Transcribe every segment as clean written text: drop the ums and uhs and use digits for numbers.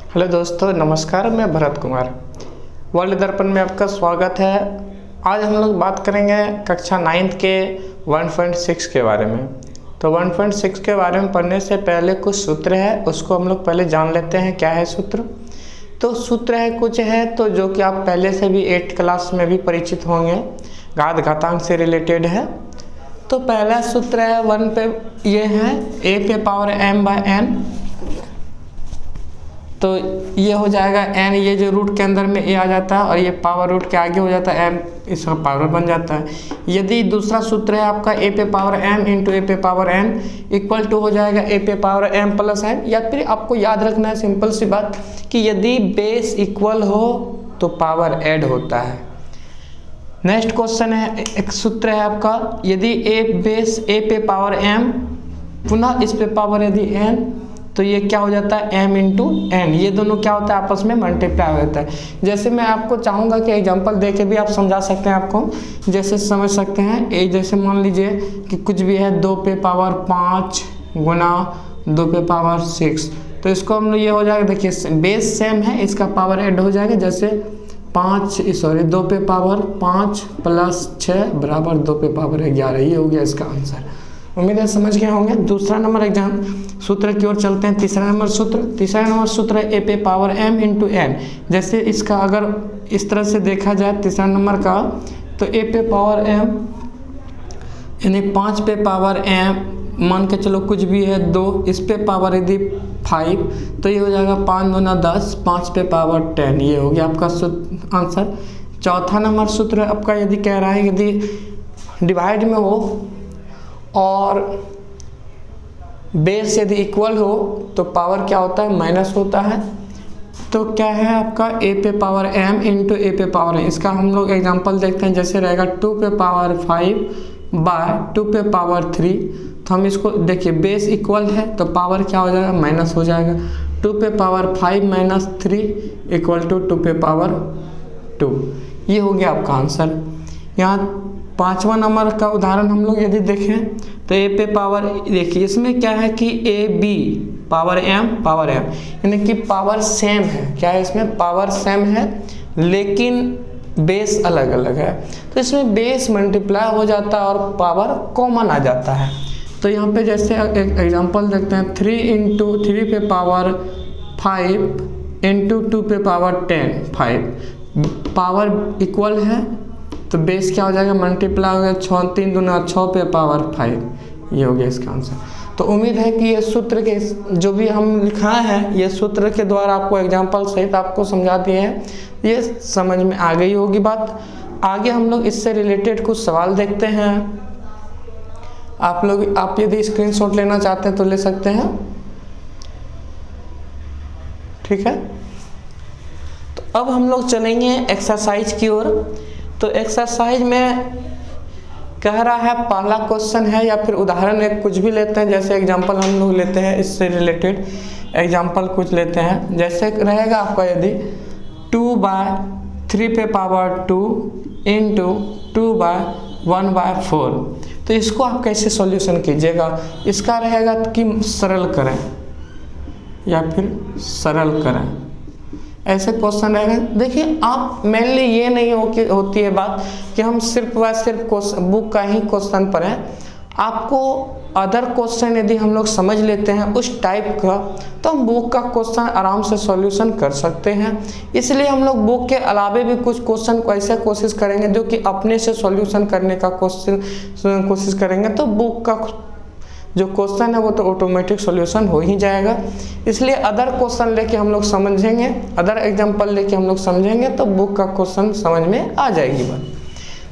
Hello दोस्तों, नमस्कार। मैं भरत कुमार, वर्ल्ड दर्पण में आपका स्वागत है। आज हम लोग बात करेंगे कक्षा 9th के 1.6 के बारे में। तो 1.6 के बारे में पढ़ने से पहले कुछ सूत्र है, उसको हम लोग पहले जान लेते हैं। क्या है सूत्र? तो सूत्र है कुछ है तो जो कि आप पहले से भी 8th क्लास में भी परिचित होंगे, घात घातांक से रिलेटेड है। तो पहला सूत्र है 1 पे, ये है a पे पावर m बाय n। तो ये हो जाएगा n, ये जो रूट के अंदर में a आ जाता है और ये पावर रूट के आगे हो जाता है m, इसका पावर बन जाता है। यदि दूसरा सूत्र है आपका a पे पावर m इंटू a पे पावर n इक्वल टू हो जाएगा a पे पावर m प्लस n। या फिर आपको याद रखना है सिंपल सी बात कि यदि बेस इक्वल हो तो पावर ऐड होता है। नेक्स्ट क्वेश्चन है, एक सूत्र है आपका, यदि a बेस a पे पावर m पुनः इस पे पावर यदि n, तो ये क्या हो जाता है m इंटू n। ये दोनों क्या होता है आपस में मल्टीप्लाई हो जाता है। जैसे मैं आपको चाहूँगा कि एग्जांपल दे के भी आप समझा सकते हैं, आपको जैसे समझ सकते हैं। ये जैसे मान लीजिए कि कुछ भी है 2 पे पावर 5 गुना 2 पे पावर 6, तो इसको हम लोग ये हो जाएगा, देखिए बेस सेम है, इसका पावर ऐड हो जाएगा। जैसे 2 पे पावर 5 प्लस 6 बराबर 2 पे पावर 11। ये हो गया इसका आंसर। उम्मीद है समझ गए होंगे। दूसरा नंबर एग्जाम सूत्र की ओर चलते हैं। तीसरा नंबर सूत्र है a पे पावर m इंटू n। जैसे इसका अगर इस तरह से देखा जाए तीसरा नंबर का, तो a पे पावर m यानी 5 पे पावर m, मान के चलो कुछ भी है 2, इस पे पावर यदि 5, तो ये हो जाएगा 5 दूना 10, 5 पे पावर 10। ये हो गया आपका आंसर। चौथा नंबर सूत्र आपका यदि कह रहा है यदि डिवाइड में हो और बेस यदि इक्वल हो तो पावर क्या होता है, माइनस होता है। तो क्या है आपका a पे पावर m इंटू a पे पावर n। इसका हम लोग एग्जांपल देखते हैं। जैसे रहेगा 2 पे पावर 5 बाय 2 पे पावर 3। तो हम इसको देखिए बेस इक्वल है तो पावर क्या हो जाएगा, माइनस हो जाएगा। 2 पे पावर 5 माइनस 3 इक्वल टू 2 पे पावर 2। ये हो गया आपका आंसर। यहाँ पांचवा नंबर का उदाहरण हम लोग यदि देखें तो a पे पावर, देखिए इसमें क्या है कि a b पावर m यानी कि पावर सेम है। क्या है इसमें, पावर सेम है लेकिन बेस अलग अलग है। तो इसमें बेस मल्टीप्लाई हो जाता है और पावर कॉमन आ जाता है। तो यहाँ पे जैसे एक एग्जांपल देखते हैं, 3 इंटू 3 पे पावर 5 इंटू 2 पे पावर 10 5। पावर इक्वल है तो बेस क्या हो जाएगा, मल्टीप्लाई हो गया। 3 दूना 6 पे पावर 5। ये हो गया इसका आंसर। तो उम्मीद है कि ये सूत्र के जो भी हम लिखाए हैं ये सूत्र के द्वारा आपको एग्जांपल सहित आपको समझा दिए हैं। ये समझ में आ गई होगी बात। आगे हम लोग इससे रिलेटेड कुछ सवाल देखते हैं। आप यदि स्क्रीनशॉट लेना चाहते हैं तो ले सकते हैं, ठीक है। तो अब हम लोग चलेंगे एक्सरसाइज की ओर। तो एक्सरसाइज में कह रहा है, पहला क्वेश्चन है या फिर उदाहरण एक कुछ भी लेते हैं। जैसे एग्जांपल हम लोग लेते हैं, इससे रिलेटेड एग्जांपल कुछ लेते हैं। जैसे रहेगा आपका यदि 2 बाय 3 पे पावर 2 इंटू 2 बाय 1 बाय 4। तो इसको आप कैसे सॉल्यूशन कीजिएगा? इसका रहेगा कि सरल करें या फिर सरल करें, ऐसे क्वेश्चन रहेगा। देखिए आप मेनली ये नहीं होती है बात कि हम सिर्फ व सिर्फ बुक का ही क्वेश्चन पढ़ें। आपको अदर क्वेश्चन यदि हम लोग समझ लेते हैं उस टाइप का, तो हम बुक का क्वेश्चन आराम से सॉल्यूशन कर सकते हैं। इसलिए हम लोग बुक के अलावे भी कुछ क्वेश्चन को ऐसे कोशिश करेंगे जो कि अपने से सॉल्यूशन करने का कोशिश करेंगे। तो बुक का जो क्वेश्चन है वो तो ऑटोमेटिक सॉल्यूशन हो ही जाएगा। इसलिए अदर क्वेश्चन लेके हम लोग समझेंगे, अदर एग्जांपल लेके हम लोग समझेंगे तो बुक का क्वेश्चन समझ में आ जाएगी बात।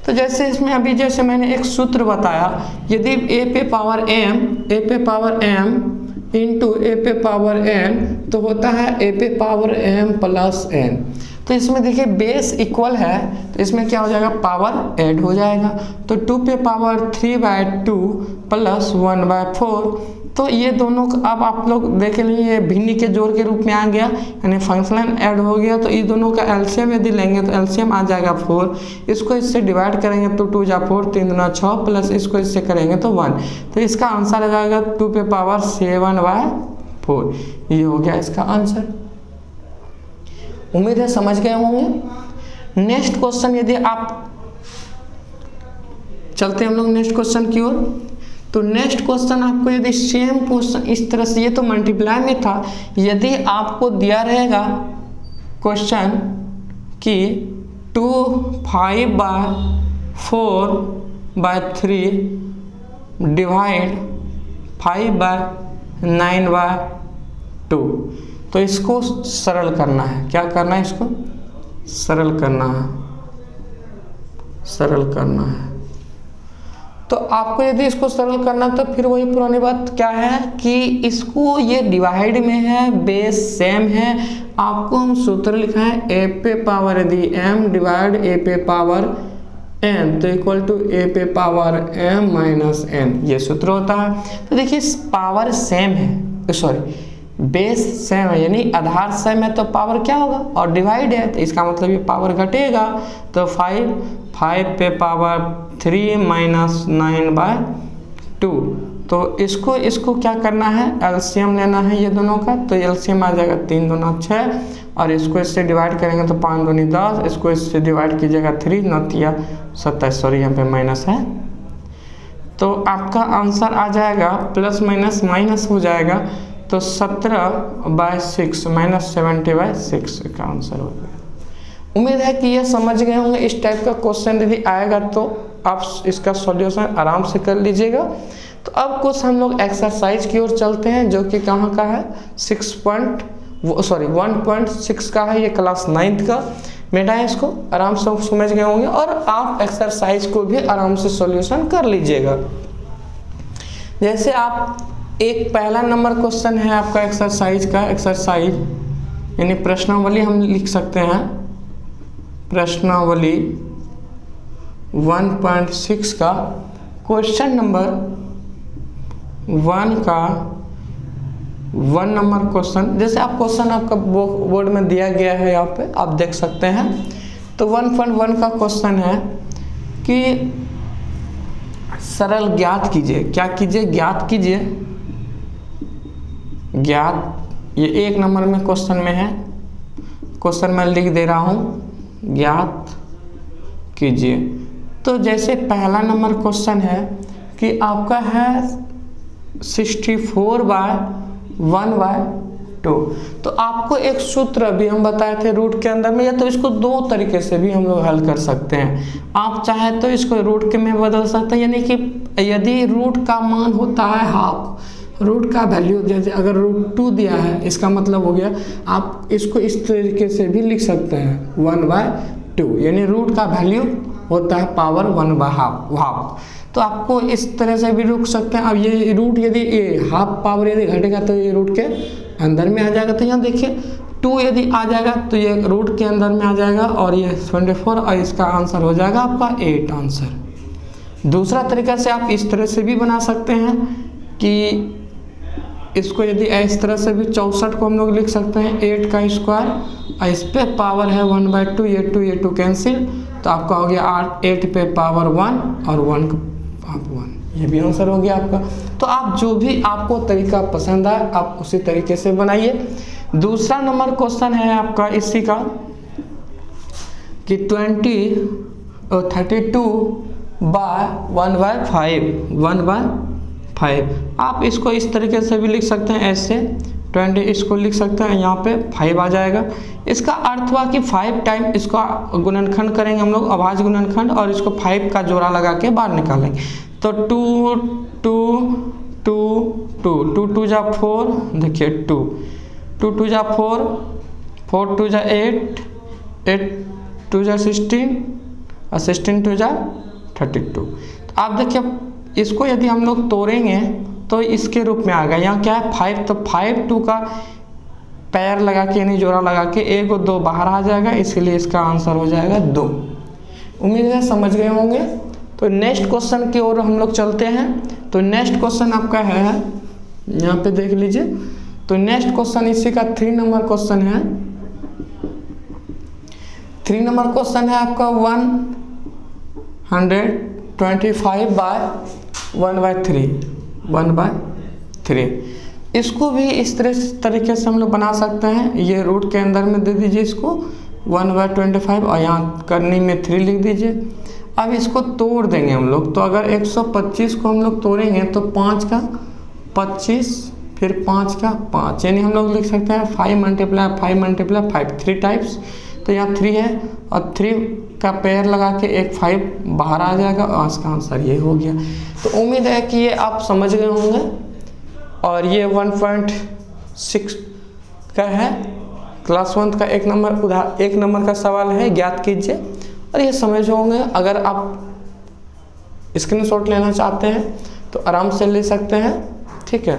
तो जैसे इसमें अभी जैसे मैंने एक सूत्र बताया, यदि a पे पावर m इंटू a पे पावर n तो होता है a पे पावर m प्लस n। तो इसमें देखिए बेस इक्वल है तो इसमें क्या हो जाएगा, पावर ऐड हो जाएगा। तो 2 पे पावर 3 बाय 2 प्लस 1 बाय 4। तो ये दोनों अब आप लोग देख लीजिए, ये भिन्नी के जोड़ के रूप में आ गया, यानी फंक्शन ऐड हो गया। तो ये दोनों का एलसीएम यदि लेंगे तो एलसीएम आ जाएगा 4। इसको इससे डिवाइड करेंगे तो 2 जा 4, 3 दूना 6 प्लस इसको इससे करेंगे तो 1। तो इसका आंसर आ जाएगा 2 पे पावर 7 बाय 4। ये हो गया इसका आंसर। उम्मीद है समझ गए होंगे। नेक्स्ट क्वेश्चन यदि आप चलते हैं हम लोग नेक्स्ट क्वेश्चन की ओर। तो नेक्स्ट क्वेश्चन आपको यदि सेम क्वेश्चन इस तरह से, ये तो मल्टीप्लाई में था, यदि आपको दिया रहेगा क्वेश्चन कि 2 5/4/3 डिवाइड 5/9/2, तो इसको सरल करना है। क्या करना है? इसको सरल करना है, सरल करना है। तो आपको यदि इसको सरल करना, तो फिर वही पुरानी बात क्या है कि इसको, ये डिवाइड में है, बेस सेम है, आपको हम सूत्र लिखा है a पे पावर यदि m डिवाइड a पे पावर n, तो इक्वल टू a पे पावर m माइनस n, ये सूत्र होता है। तो देखिए पावर सेम है, सॉरी बेस सेम है, यानी आधार सेम है, तो पावर क्या होगा? और डिवाइड है तो इसका मतलब ये पावर घटेगा। तो 5 पे पावर 3 माइनस 9/2, तो इसको क्या करना है? एलसीएम लेना है ये दोनों का। तो एलसीएम आ जाएगा 3 दूना 6, और इसको इससे डिवाइड करेंगे तो 5 दूनी 10, इसको इससे डिवाइड कीजिएगा 3 9 27, सॉरी यहाँ पे माइनस है। तो आपका आंसर आ जाएगा प्लस माइनस माइनस हो जाएगा, तो 17/6 माइनस 70/6 का आंसर हो गया। उम्मीद है कि ये समझ गए होंगे। इस टाइप का क्वेश्चन यदि आएगा तो आप इसका सॉल्यूशन आराम से कर लीजिएगा। तो अब कुछ हम लोग एक्सरसाइज की ओर चलते हैं, जो कि कहाँ का है? 1.6 का है, ये क्लास 9th का बेटा है। इसको आराम से समझ गए होंगे, और आप एक्सरसाइज को भी आराम से सॉल्यूशन कर लीजिएगा। जैसे आप एक पहला नंबर क्वेश्चन है आपका एक्सरसाइज का, एक्सरसाइज यानी प्रश्नावली हम लिख सकते हैं, प्रश्नावली 1.6 का क्वेश्चन नंबर 1 का 1 नंबर क्वेश्चन। जैसे आप क्वेश्चन आपका बोर्ड में दिया गया है, यहाँ पे आप देख सकते हैं। तो 1.1 का क्वेश्चन है कि सरल ज्ञात कीजिए। क्या कीजिए? ज्ञात कीजिए। ज्ञात, ये 1 नंबर में क्वेश्चन में है। क्वेश्चन मैं लिख दे रहा हूँ, ज्ञात कीजिए। तो जैसे पहला नंबर क्वेश्चन है कि आपका है 64/1/2। तो आपको एक सूत्र भी हम बताए थे रूट के अंदर में, या तो इसको 2 तरीके से भी हम लोग हल कर सकते हैं। आप चाहे तो इसको रूट के में बदल सकते हैं, यानी कि यदि रूट का मान होता है हाफ, रूट का वैल्यू जैसे अगर √2 दिया है, इसका मतलब हो गया आप इसको इस तरीके से भी लिख सकते हैं 1/2, यानी रूट का वैल्यू होता है पावर 1/2। तो आपको इस तरह से भी रुक सकते हैं। अब ये रूट यदि ये हाफ पावर यदि घटेगा तो ये रूट के अंदर में आ जाएगा। तो यहाँ देखिए 2 यदि आ जाएगा तो ये रूट के अंदर में आ जाएगा, और ये 24, और इसका आंसर हो जाएगा आपका 8 आंसर। दूसरा तरीका से आप इस तरह से भी बना सकते हैं कि इसको यदि इस तरह से भी 64 को हम लोग लिख सकते हैं 8 का स्क्वायर, और इस पे पावर है 1/2, ये 2 कैंसिल, तो आपका हो गया 8 पे पावर 1 और 1 1, ये भी आंसर हो गया आपका। तो आप जो भी आपको तरीका पसंद आए आप उसी तरीके से बनाइए। दूसरा नंबर क्वेश्चन है आपका इसी का कि 32/1/5 आप इसको इस तरीके से भी लिख सकते हैं, ऐसे 20 इसको लिख सकते हैं, यहाँ पे 5 आ जाएगा। इसका अर्थ हुआ कि 5 टाइम इसका गुणनखंड करेंगे हम लोग, अभाज्य गुणनखंड, और इसको 5 का जोड़ा लगा के बाहर निकालेंगे। तो 2 2 जा 4, देखिए 2 2 जा 4 4 2 जा 8 8 2 जा 16 और 16 2 जा 32। तो आप देखिए इसको यदि हम लोग तोड़ेंगे तो इसके रूप में आ गया। यहाँ क्या है 5, तो 5 2 का पैर लगा के यानी जोड़ा लगा के 1 और 2 बाहर आ जाएगा, इसलिए इसका आंसर हो जाएगा 2। उम्मीद है समझ गए होंगे। तो नेक्स्ट क्वेश्चन की ओर हम लोग चलते हैं। तो नेक्स्ट क्वेश्चन आपका है, यहाँ पे देख लीजिए। तो नेक्स्ट क्वेश्चन इसी का 3 नंबर क्वेश्चन है। 3 नंबर क्वेश्चन है आपका 125/1/3। इसको भी इस तरीके से हम लोग बना सकते हैं। ये रूट के अंदर में दे दीजिए इसको 1/25 और यहाँ करनी में 3 लिख दीजिए। अब इसको तोड़ देंगे हम लोग। तो अगर 125 को हम लोग तोड़ेंगे तो 5 का 25 फिर 5 का 5, यानी हम लोग लिख सकते हैं 5 × 5 3 टाइप्स। तो यहाँ 3 है और 3 का पेयर लगा के एक 5 बाहर आ जाएगा और इसका आंसर ये हो गया। तो उम्मीद है कि ये आप समझ गए होंगे। और ये 1.6 का है, क्लास 1 का 1 नंबर का सवाल है, ज्ञात कीजिए। और ये समझ होंगे। अगर आप स्क्रीनशॉट लेना चाहते हैं तो आराम से ले सकते हैं, ठीक है।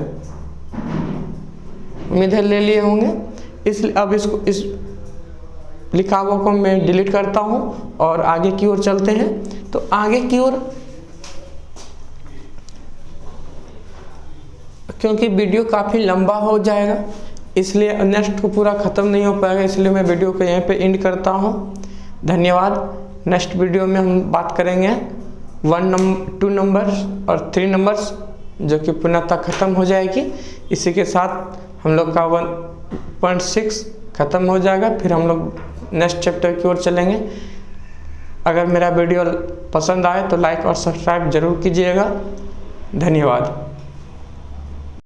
उम्मीद है ले लिए होंगे। इसलिए अब इस लिखा हुआ को मैं डिलीट करता हूं और आगे की ओर चलते हैं। तो आगे की ओर, क्योंकि वीडियो काफ़ी लंबा हो जाएगा इसलिए नेक्स्ट को पूरा ख़त्म नहीं हो पाएगा, इसलिए मैं वीडियो को यहीं पे एंड करता हूं। धन्यवाद। नेक्स्ट वीडियो में हम बात करेंगे 2 नंबर्स और 3 नंबर्स, जो कि पूर्णतः ख़त्म हो जाएगी। इसी के साथ हम लोग का 1.6 ख़त्म हो जाएगा। फिर हम लोग नेक्स्ट चैप्टर की ओर चलेंगे। अगर मेरा वीडियो पसंद आए तो लाइक और सब्सक्राइब जरूर कीजिएगा। धन्यवाद।